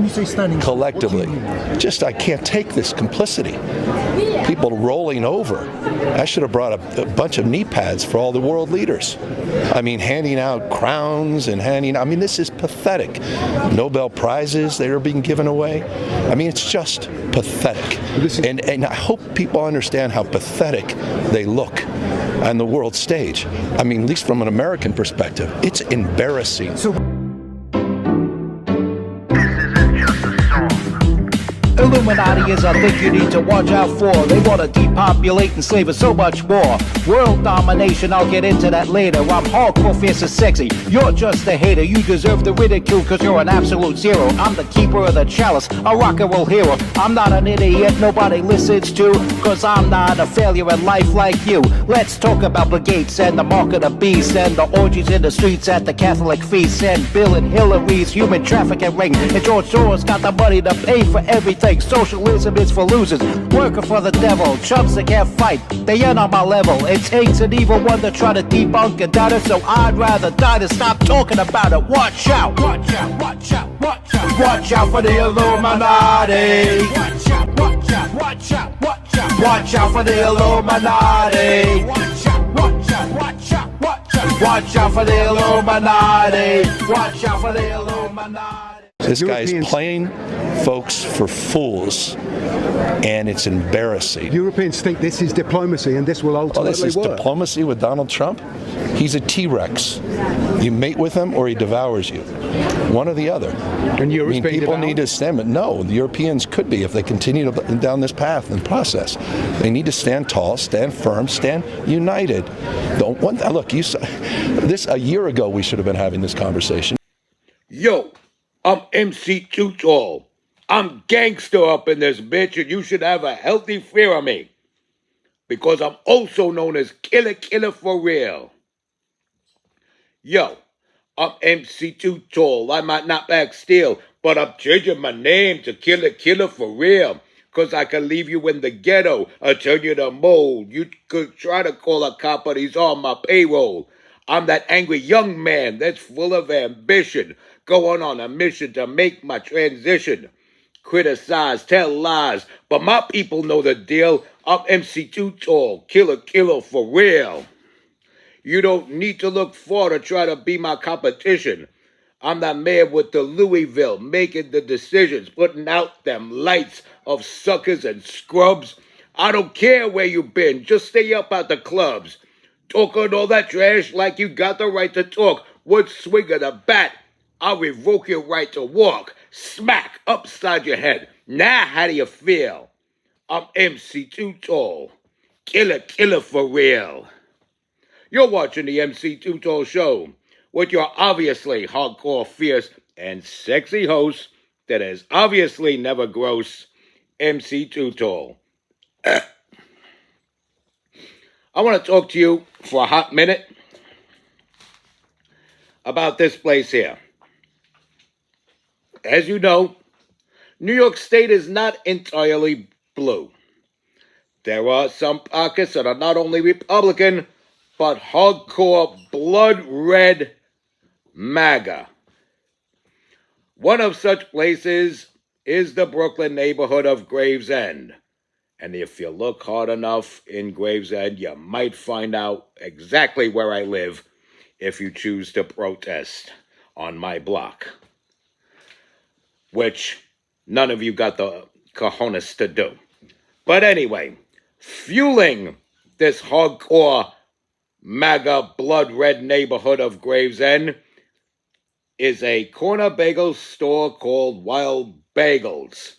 You say standing collectively. What do you mean? Just, I can't take this complicity. People rolling over. I should have brought a bunch of knee pads for all the world leaders. I mean, handing out crowns and this is pathetic. Nobel Prizes that are being given away. I mean, it's just pathetic. And I hope people understand how pathetic they look on the world stage. I mean, at least from an American perspective, it's embarrassing. Illuminati is a thing you need to watch out for. They want to depopulate and slave us so much more. World domination, I'll get into that later. I'm hardcore, fierce and sexy. You're just a hater. You deserve the ridicule because you're an absolute zero. I'm the keeper of the chalice, a rock and roll hero. I'm not an idiot nobody listens to, because I'm not a failure in life like you. Let's talk about Bill Gates and the mark of the beast and the orgies in the streets at the Catholic feasts and Bill and Hillary's human trafficking ring. And George Soros got the money to pay for everything. Socialism is for losers, working for the devil, chumps that can't fight, they ain't on my level. It takes an evil one to try to debunk and doubt it, so I'd rather die than stop talking about it. Watch out, watch out, watch out, watch out, watch out for the Illuminati. Watch out, watch out, watch out, watch out, watch out for the Illuminati. Watch out, watch out, watch out, watch out, watch out for the Illuminati. Watch out for the Illuminati. This guy's playing folks for fools, and it's embarrassing. Europeans think this is diplomacy, and this will ultimately this is work. diplomacy with Donald Trump? He's a T-Rex. You mate with him, or he devours you. One or the other. And Europe's being people devoured? need to stand, but no, the Europeans could be if they continue down this path and process. They need to stand tall, stand firm, stand united. Look, a year ago we should have been having this conversation. Yo, I'm MC Too Tall. I'm gangster up in this bitch, and you should have a healthy fear of me. Because I'm also known as Killer for real. Yo, I'm MC Too Tall. I might not back steel, but I'm changing my name to Killer for real. Cause I can leave you in the ghetto or turn you to mold. You could try to call a cop, but he's on my payroll. I'm that angry young man that's full of ambition, going on a mission to make my transition. Criticize, tell lies, but my people know the deal. I'm MC Too Tall, killer for real. You don't need to look far to try to be my competition. I'm that man with the Louisville, making the decisions, putting out them lights of suckers and scrubs. I don't care where you been, just stay up at the clubs. Talking all that trash like you got the right to talk. Would swing of the bat, I'll revoke your right to walk. Smack upside your head. Now how do you feel? I'm MC Too Tall. Killer for real. You're watching the MC Too Tall Show with your obviously hardcore, fierce, and sexy host that is obviously never gross, MC Too Tall. I want to talk to you for a hot minute about this place here. As you know, New York State is not entirely blue. There are some pockets that are not only Republican, but hardcore blood red MAGA. One of such places is the Brooklyn neighborhood of Gravesend. And if you look hard enough in Gravesend, you might find out exactly where I live if you choose to protest on my block. Which none of you got the cojones to do. But anyway, fueling this hardcore MAGA blood red neighborhood of Gravesend is a corner bagel store called Wild Bagels,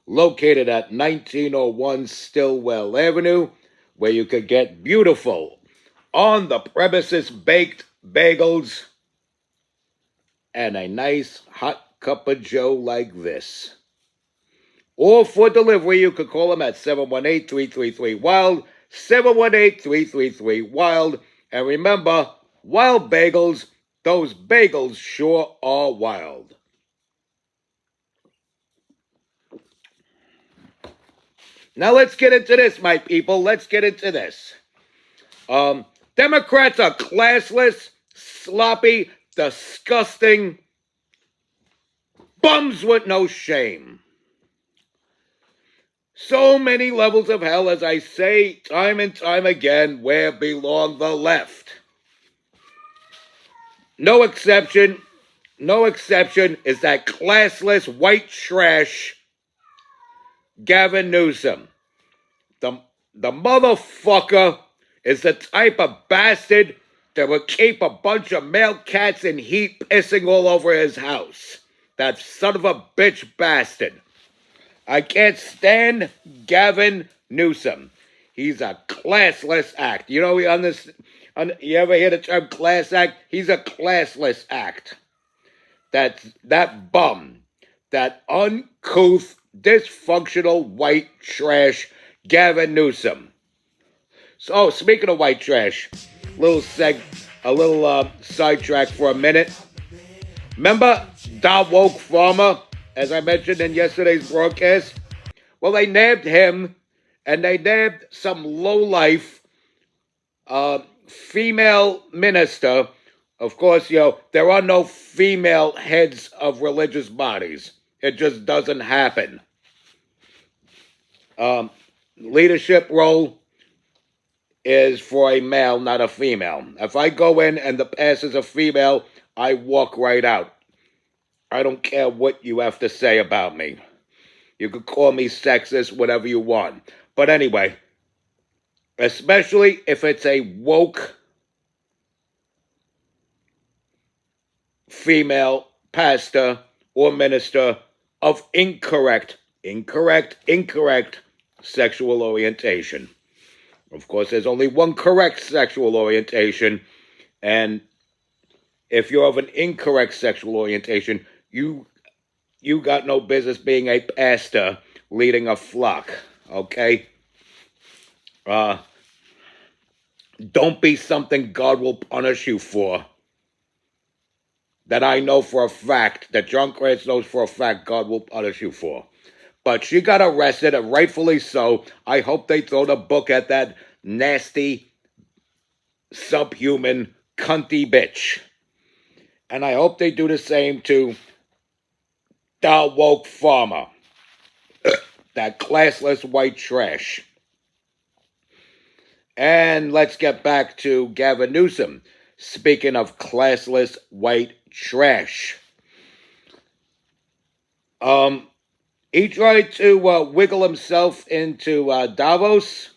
located at 1901 Stillwell Avenue, where you could get beautiful, on-the-premises baked bagels and a nice hot cup of joe like this. Or for delivery, you could call them at 718-333-WILD, 718-333-WILD. And remember, Wild Bagels, those bagels sure are wild. Now let's get into this, my people. Let's get into this. Democrats are classless, sloppy, disgusting bums with no shame. So many levels of hell, as I say time and time again, where belong the left. No exception is that classless white trash Gavin Newsom. The motherfucker is the type of bastard that would keep a bunch of male cats in heat pissing all over his house. That son of a bitch bastard. I can't stand Gavin Newsom. He's a classless act. You know, you ever hear the term class act? He's a classless act. That bum, that uncouth, dysfunctional white trash, Gavin Newsom. So, speaking of white trash, a little sidetrack for a minute. Remember Da Woke Farmer, as I mentioned in yesterday's broadcast? Well, they nabbed him, and they nabbed some lowlife female minister. Of course, there are no female heads of religious bodies. It just doesn't happen. Leadership role is for a male, not a female. If I go in and the pastor's a female, I walk right out. I don't care what you have to say about me. You could call me sexist, whatever you want. But anyway, especially if it's a woke female pastor or minister of incorrect sexual orientation. Of course, there's only one correct sexual orientation, and if you're of an incorrect sexual orientation, you got no business being a pastor leading a flock, okay? Don't be something God will punish you for. That I know for a fact, that John Krantz knows for a fact God will punish you for. But she got arrested, and rightfully so. I hope they throw the book at that nasty, subhuman, cunty bitch. And I hope they do the same to Da Woke Farmer. That classless white trash. And let's get back to Gavin Newsom. Speaking of classless white trash. He tried to wiggle himself into Davos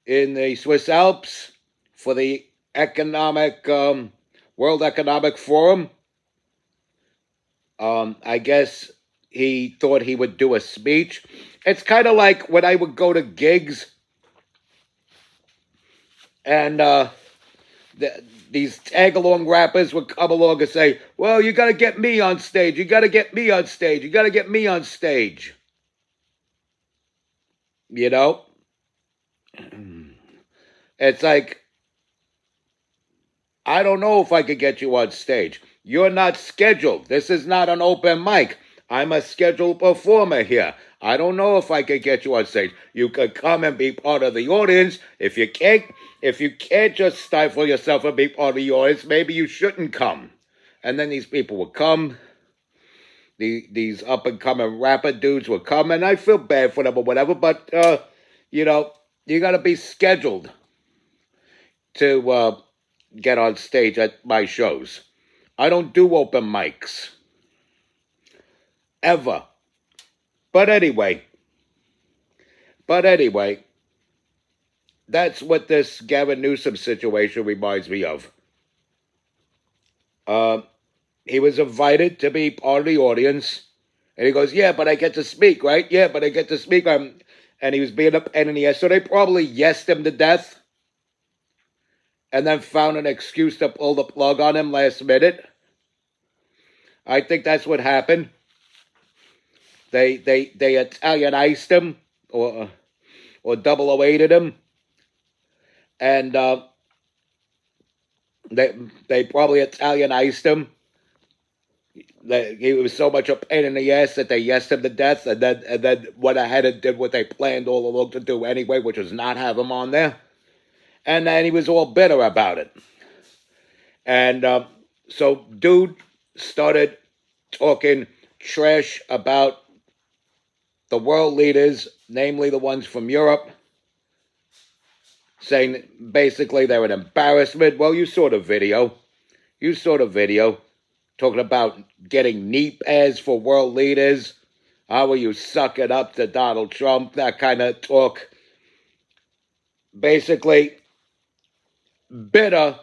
in the Swiss Alps for the World Economic Forum. I guess he thought he would do a speech. It's kind of like when I would go to gigs and these tag-along rappers would come along and say, well, you got to get me on stage. You got to get me on stage. You got to get me on stage. You know? It's like, I don't know if I could get you on stage. You're not scheduled. This is not an open mic. I'm a scheduled performer here. I don't know if I could get you on stage. You could come and be part of the audience. If you can't just stifle yourself and be part of the audience, maybe you shouldn't come. And then these people would come. These up-and-coming rapper dudes would come, and I feel bad for them or whatever, but, you got to be scheduled to get on stage at my shows. I don't do open mics. Ever. But anyway, that's what this Gavin Newsom situation reminds me of. He was invited to be part of the audience, and he goes, yeah, but I get to speak, right? Yeah, but I get to speak. And he was being up, and so they probably yesed him to death, and then found an excuse to pull the plug on him last minute. I think that's what happened. They Italianized him, or 008'd him, and they probably Italianized him. He was so much a pain in the ass that they yesed him to death, and then went ahead and did what they planned all along to do anyway, which was not have him on there. And then he was all bitter about it. And so dude started talking trash about the world leaders, namely the ones from Europe, saying basically they're an embarrassment. Well, you saw the video. You saw the video talking about getting knee pads for world leaders. How will you suck it up to Donald Trump? That kind of talk. Basically, bitter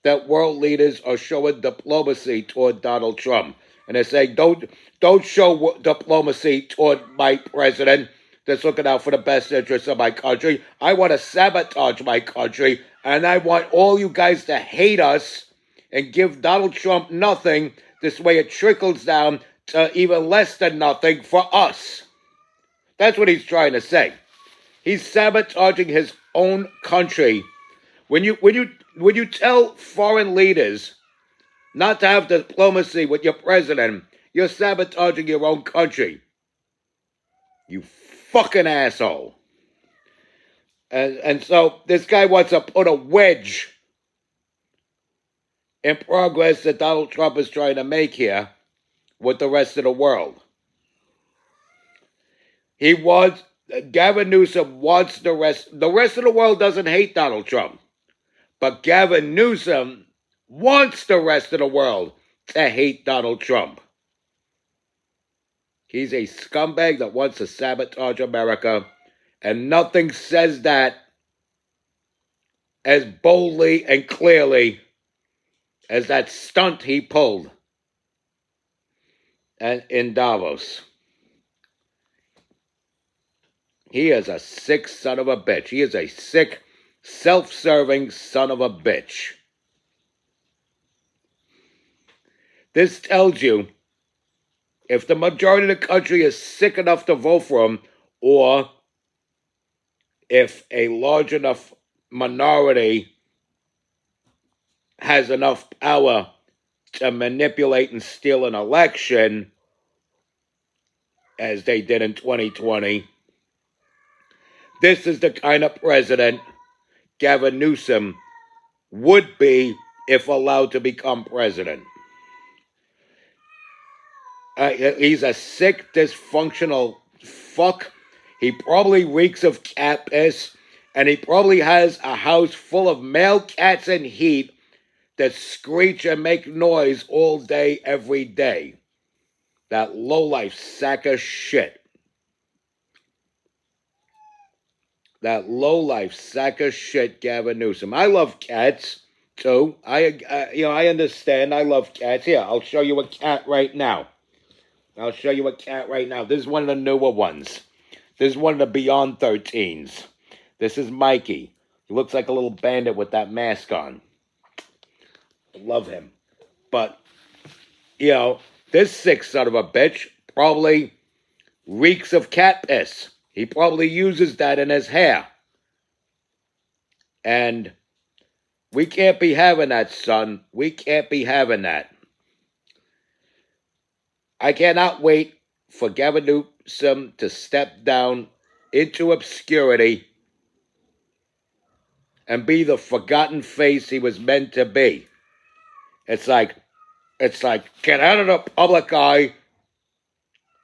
that world leaders are showing diplomacy toward Donald Trump. And they're saying, don't show diplomacy toward my president that's looking out for the best interests of my country. I want to sabotage my country, and I want all you guys to hate us and give Donald Trump nothing. This way it trickles down to even less than nothing for us. That's what he's trying to say. He's sabotaging his own country. When you tell foreign leaders not to have diplomacy with your president, you're sabotaging your own country. You fucking asshole. And so this guy wants to put a wedge in progress that Donald Trump is trying to make here with the rest of the world. Gavin Newsom wants the rest of the world doesn't hate Donald Trump. But Gavin Newsom wants the rest of the world to hate Donald Trump. He's a scumbag that wants to sabotage America, and nothing says that as boldly and clearly as that stunt he pulled in Davos. He is a sick son of a bitch. He is a sick, self-serving son of a bitch. This tells you if the majority of the country is sick enough to vote for him, or if a large enough minority has enough power to manipulate and steal an election, as they did in 2020, this is the kind of president Gavin Newsom would be if allowed to become president. He's a sick, dysfunctional fuck. He probably reeks of cat piss, and he probably has a house full of male cats and heat that screech and make noise all day, every day. That lowlife sack of shit. That lowlife sack of shit, Gavin Newsom. I love cats, too. I understand. I love cats. Here, I'll show you a cat right now. This is one of the newer ones. This is one of the Beyond 13s. This is Mikey. He looks like a little bandit with that mask on. Love him. But, this sick son of a bitch probably reeks of cat piss. He probably uses that in his hair. And we can't be having that, son. We can't be having that. I cannot wait for Gavin Newsom to step down into obscurity and be the forgotten face he was meant to be. It's like, get out of the public eye.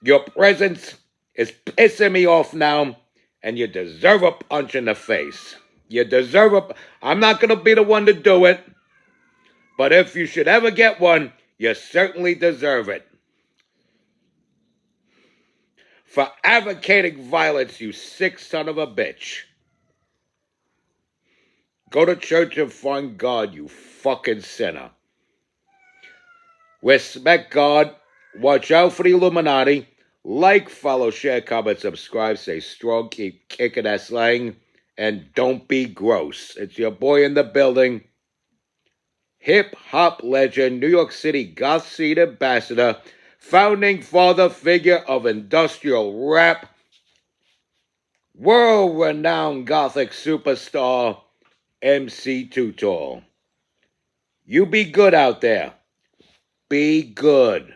Your presence is pissing me off now, and you deserve a punch in the face. I'm not going to be the one to do it, but if you should ever get one, you certainly deserve it. For advocating violence, you sick son of a bitch. Go to church and find God, you fucking sinner. Respect God. Watch out for the Illuminati. Like, follow, share, comment, subscribe. Stay strong. Keep kicking that slang. And don't be gross. It's your boy in the building. Hip-hop legend, New York City goth scene ambassador, founding father figure of industrial rap, world-renowned gothic superstar, MC Too Tall. You be good out there. Be good.